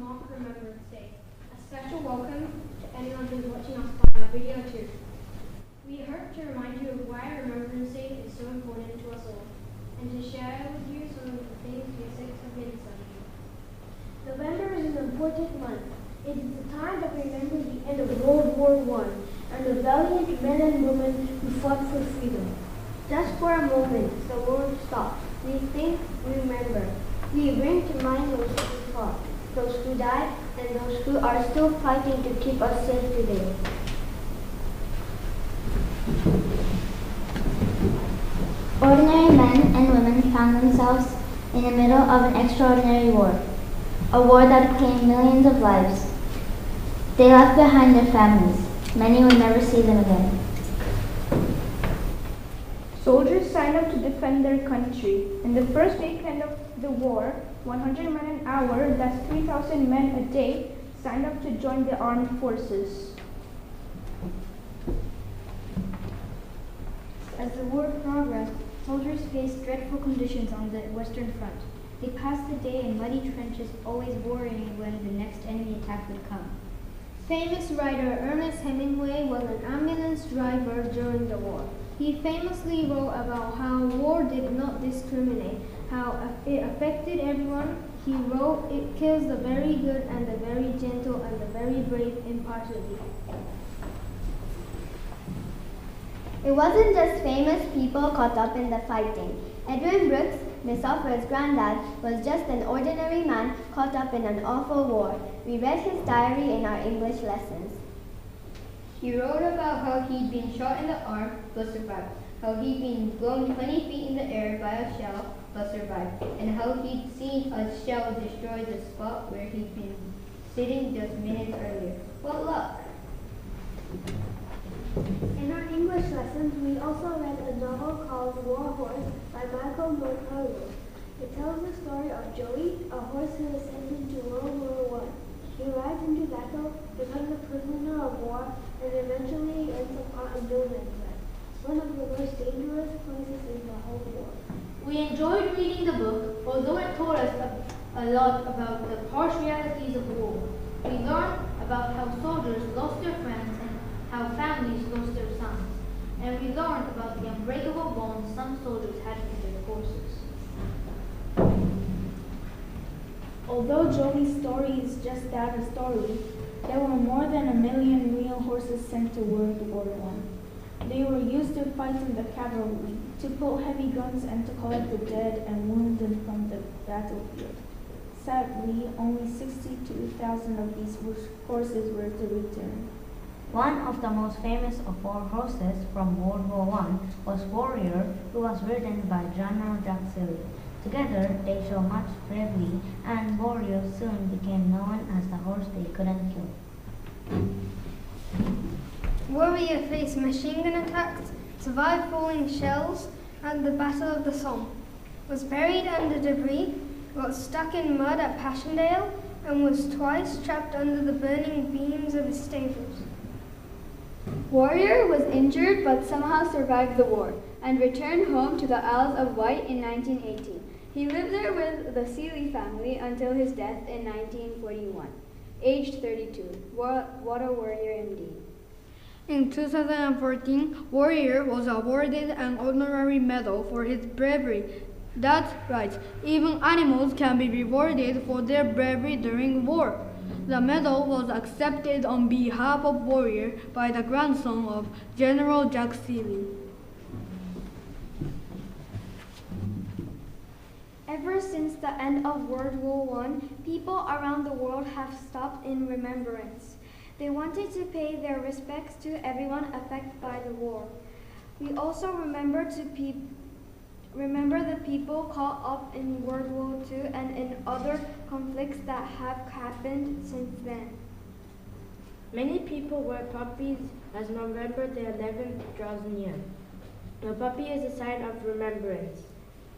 mark Remembrance Day. A special welcome to anyone who's watching us via video too. We hope to remind you of why Remembrance Day is so important to us all, and to share with you some of the things we six have been studying. November is an important month. It is the time that we remember the end of World War I and the valiant men and women who fought for freedom. Just for a moment, the world stops. We think, we remember. We bring to mind those who fought, those who died, and those who are still fighting to keep us safe today. Ordinary men and women found themselves in the middle of an extraordinary war, a war that claimed millions of lives. They left behind their families. Many would never see them again. Soldiers signed up to defend their country. In the first weekend of the war, 100 men an hour, that's 3,000 men a day, signed up to join the armed forces. As the war progressed, soldiers faced dreadful conditions on the Western Front. They passed the day in muddy trenches, always worrying when the next enemy attack would come. Famous writer Ernest Hemingway was an ambulance driver during the war. He famously wrote about how war did not discriminate, how it affected everyone. He wrote, "It kills the very good and the very gentle and the very brave impartially." It wasn't just famous people caught up in the fighting. Edwin Brooks, Miss Alfred's granddad, was just an ordinary man caught up in an awful war. We read his diary in our English lessons. He wrote about how he'd been shot in the arm, but survived, how he'd been blown 20 feet in the air by a shell, but survived, and how he'd seen a shell destroy the spot where he'd been sitting just minutes earlier. What luck! In our English lessons, we also read a novel called War Horse by Michael Montgomery. It tells the story of Joey, a horse who was sent into World War I. He arrives into battle, becomes a prisoner of war, and eventually ends up on a no man's land, one of the most dangerous places in the whole world. We enjoyed reading the book, although it taught us a lot about the harsh realities of war. We learned about how soldiers lost their friends and how families lost their sons. And we learned about the unbreakable bonds some soldiers had with their horses. Although Joey's story is just that, a story, there were more than 1 million real horses sent to World War I. They were used to fight in the cavalry, to pull heavy guns, and to collect the dead and wounded from the battlefield. Sadly, only 62,000 of these horses were to return. One of the most famous of all horses from World War I was Warrior, who was ridden by General Jack Seeley. Together, they showed much bravery, and Warrior soon became known as the horse they couldn't kill. Warrior faced machine gun attacks, survived falling shells at the Battle of the Somme, was buried under debris, got stuck in mud at Passchendaele, and was twice trapped under the burning beams of his stables. Warrior was injured but somehow survived the war and returned home to the Isles of Wight in 1918. He lived there with the Seeley family until his death in 1941, aged 32. What a warrior indeed. In 2014, Warrior was awarded an honorary medal for his bravery. That's right, even animals can be rewarded for their bravery during war. The medal was accepted on behalf of Warrior by the grandson of General Jack Seeley. Ever since the end of World War I, people around the world have stopped in remembrance. They wanted to pay their respects to everyone affected by the war. We also remember the people caught up in World War II and in other conflicts that have happened since then. Many people wear puppies as November the 11th draws near. A puppy is a sign of remembrance.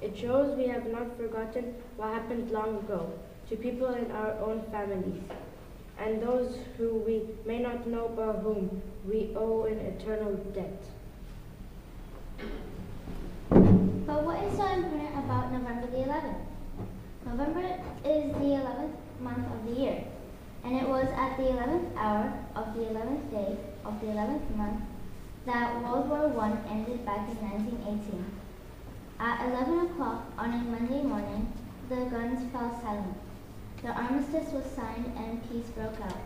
It shows we have not forgotten what happened long ago to people in our own families, and those who we may not know but whom we owe an eternal debt. But what is so important about November the 11th? November is the 11th month of the year. And it was at the 11th hour of the 11th day of the 11th month that World War I ended back in 1918. At 11 o'clock on a Monday morning, the guns fell silent. The armistice was signed and peace broke out.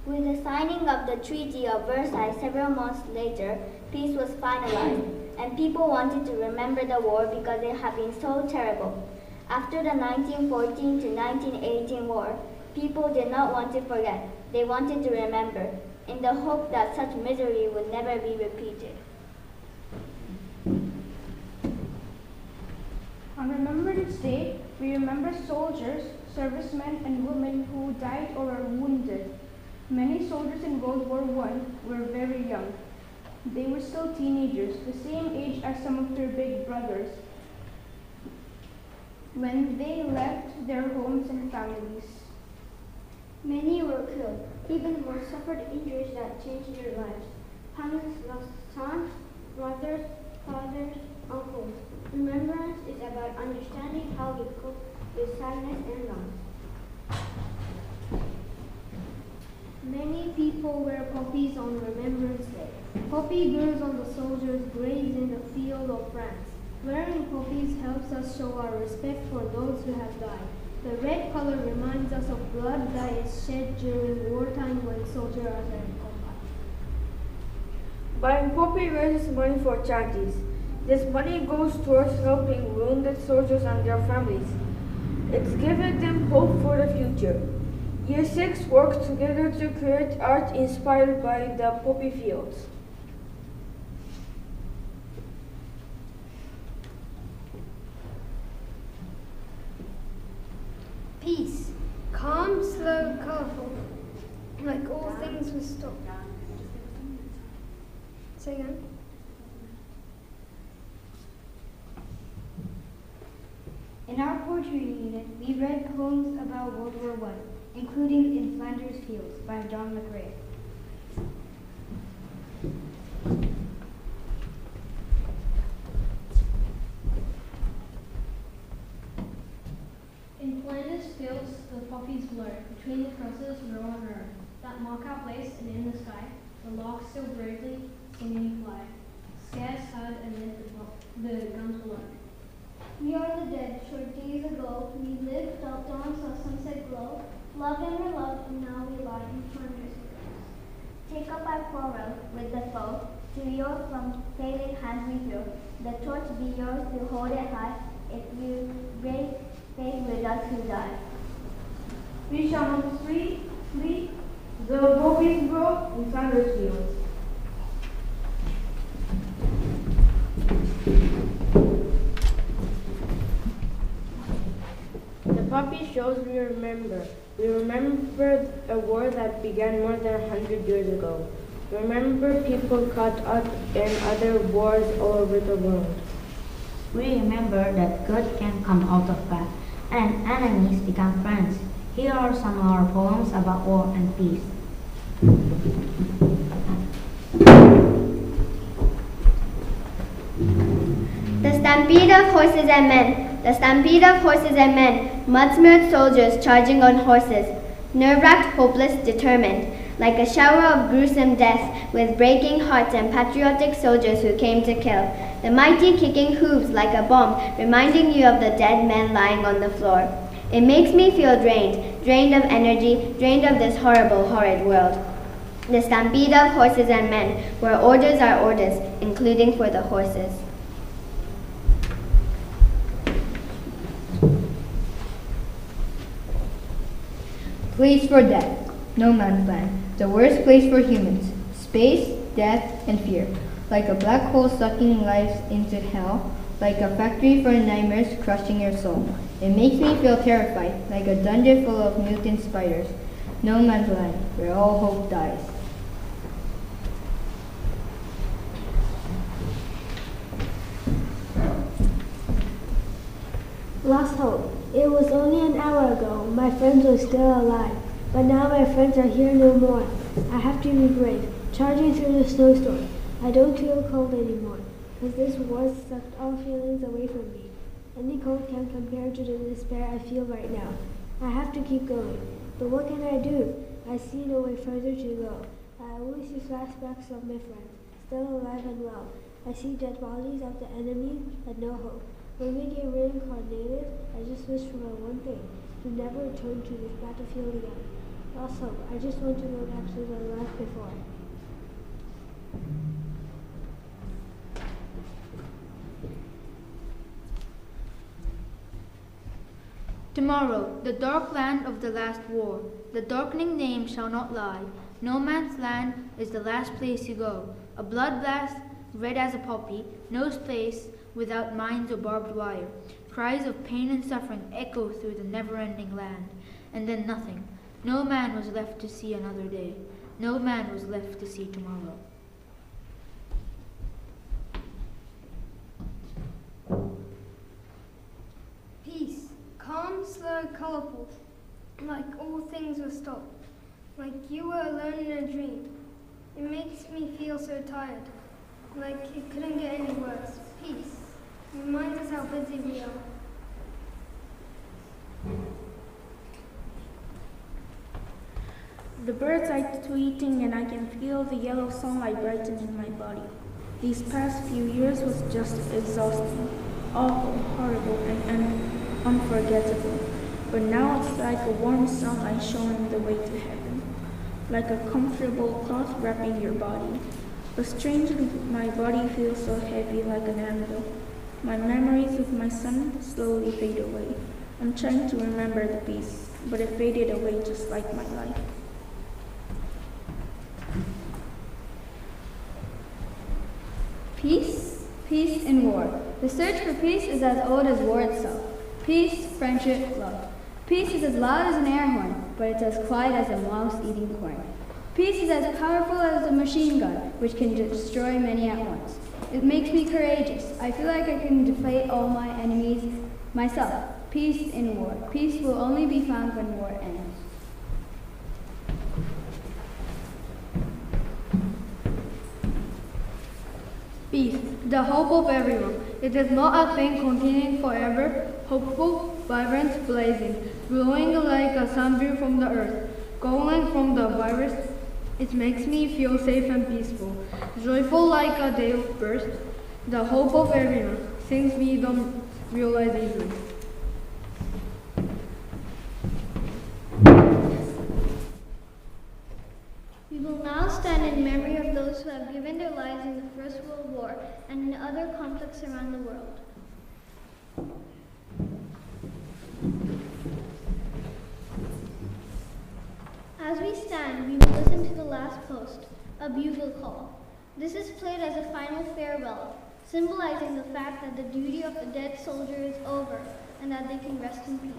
With the signing of the Treaty of Versailles several months later, peace was finalized, and people wanted to remember the war because it had been so terrible. After the 1914 to 1918 war, people did not want to forget. They wanted to remember, in the hope that such misery would never be repeated. On Remembrance Day, we remember soldiers, servicemen, and women who died or were wounded. Many soldiers in World War I were very young. They were still teenagers, the same age as some of their big brothers, when they left their homes and families. Many were killed. Even more suffered injuries that changed their lives. Parents lost sons, brothers, fathers, uncles. Remembrance is about understanding how we cope with sadness and loss. Many people wear poppies on Remembrance Day. Poppy grows on the soldiers' graves in the field of France. Wearing poppies helps us show our respect for those who have died. The red color reminds us of blood that is shed during wartime when soldiers are in combat. Buying poppy raises money for charities. This money goes towards helping wounded soldiers and their families. It's giving them hope for the future. Year 6 worked together to create art inspired by the poppy fields. Peace. Calm, slow, colorful. Like all things will stop. Say again. In our poetry unit, we read poems about World War I, including In Flanders Fields by John McRae. In Flanders fields, the poppies blur between the crosses row on row that mark our place, and in the sky, the larks still bravely singing fly. Scarce heard amid the guns below. We are the dead, short days ago. We lived, till dawn saw sunset glow. Loved and were loved, and now we lie in Flanders fields. Take up our quarrel with the foe. To your from failing hands we throw. The torch be yours to hold it high. If you break faith with us who die. We shall not flee, the poppies grow in Flanders fields. The poppy shows we remember. We remember a war that began more than 100 years ago. Remember people caught up in other wars all over the world. We remember that good can come out of bad, and enemies become friends. Here are some of our poems about war and peace. The stampede of horses and men, the stampede of horses and men, mud-smeared soldiers charging on horses, nerve-wracked, hopeless, determined, like a shower of gruesome death, with breaking hearts and patriotic soldiers who came to kill. The mighty kicking hooves like a bomb, reminding you of the dead men lying on the floor. It makes me feel drained of energy, drained of this horrible, horrid world. The stampede of horses and men, where orders are orders, including for the horses. Place for death, no man's land, the worst place for humans. Space, death, and fear, like a black hole sucking lives into hell, like a factory for nightmares crushing your soul. It makes me feel terrified, like a dungeon full of mutant spiders. No man's land, where all hope dies. Lost hope. It was only an hour ago. My friends were still alive. But now my friends are here no more. I have to be brave, charging through the snowstorm. I don't feel cold anymore, because this war sucked all feelings away from me. Any cold can't compare to the despair I feel right now. I have to keep going. But what can I do? I see no way further to go. I only see flashbacks of my friends, still alive and well. I see dead bodies of the enemy and no hope. When we get reincarnated, I just wish for one thing, to never return to this battlefield again. Also, I just want to go back to my life before. Tomorrow, the dark land of the last war. The darkening name shall not lie. No man's land is the last place you go. A bloodbath, red as a poppy, no space without mines or barbed wire. Cries of pain and suffering echo through the never-ending land. And then nothing. No man was left to see another day. No man was left to see tomorrow. Peace. Calm, slow, colorful. Like all things were stopped. Like you were alone in a dream. It makes me feel so tired. Like it couldn't get any worse. Peace. Reminds us how busy we are. The birds are tweeting and I can feel the yellow sunlight brightening my body. These past few years was just exhausting, awful, horrible, and unforgettable. But now it's like a warm sunlight showing the way to heaven, like a comfortable cloth wrapping your body. But strangely, my body feels so heavy like an anvil. My memories of my son slowly fade away. I'm trying to remember the peace, but it faded away just like my life. Peace, peace in war. The search for peace is as old as war itself. Peace, friendship, love. Peace is as loud as an air horn, but it's as quiet as a mouse eating corn. Peace is as powerful as a machine gun, which can destroy many at once. It makes me courageous. I feel like I can defeat all my enemies myself. Peace in war. Peace will only be found when war ends. Peace, the hope of everyone. It is not a thing continuing forever, hopeful, vibrant, blazing, glowing like a sunbeam from the earth, going from the virus. It makes me feel safe and peaceful, joyful like a day of birth. The hope of everyone, things we don't realize easily. We will now stand in memory of those who have given their lives in the First World War and in other conflicts around the world. As we stand, we will listen to the last post, a bugle call. This is played as a final farewell, symbolizing the fact that the duty of the dead soldier is over and that they can rest in peace.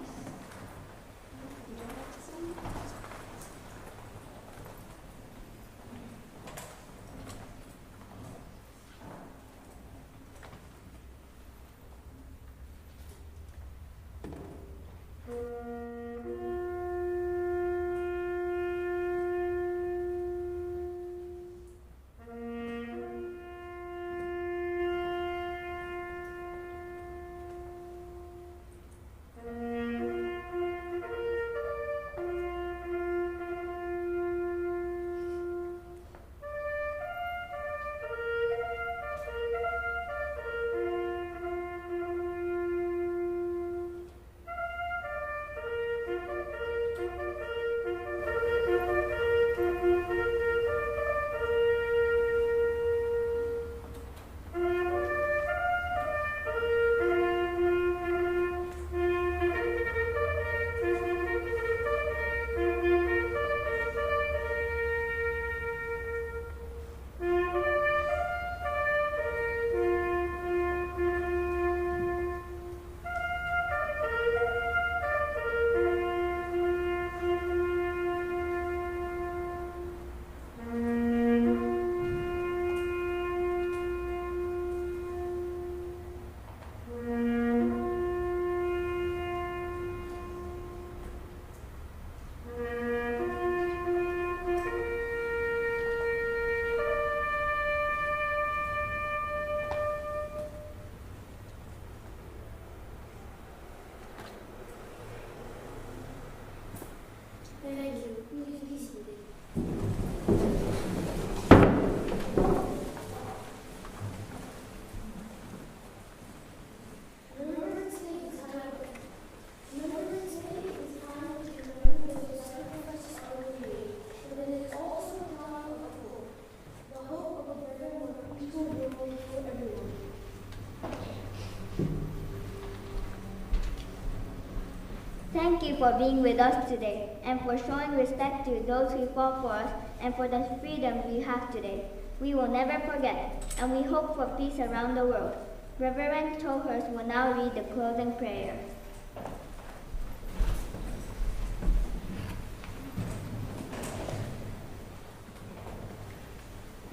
Thank you for being with us today and for showing respect to those who fought for us and for the freedom we have today. We will never forget, and we hope for peace around the world. Reverend Tohurst will now read the closing prayer.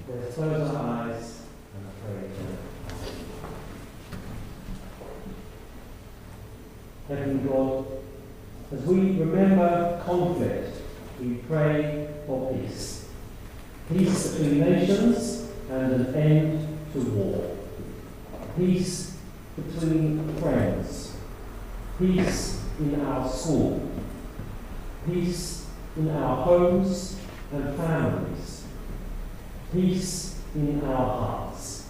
Let's close our eyes and pray. Heavenly God, as we remember conflict, we pray for peace. Peace between nations and an end to war. Peace between friends. Peace in our school. Peace in our homes and families. Peace in our hearts.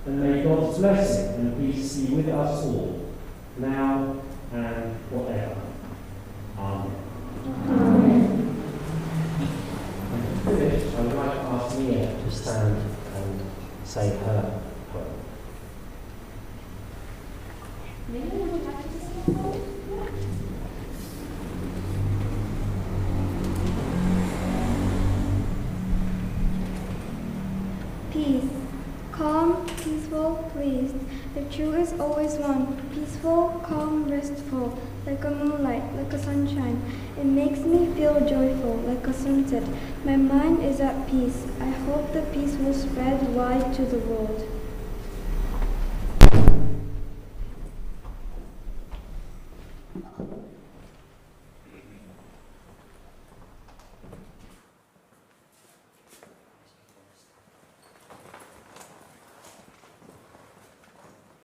And may God's blessing and peace be with us all, now and forever. Amen. Amen. And to finish, I would like to ask Mia to stand and say her prayer. Peace. Calm, peaceful, pleased. The true is always one. Peaceful, calm, restful. Like a moonlight, like a sunshine. It makes me feel joyful, like a sunset. My mind is at peace. I hope the peace will spread wide to the world.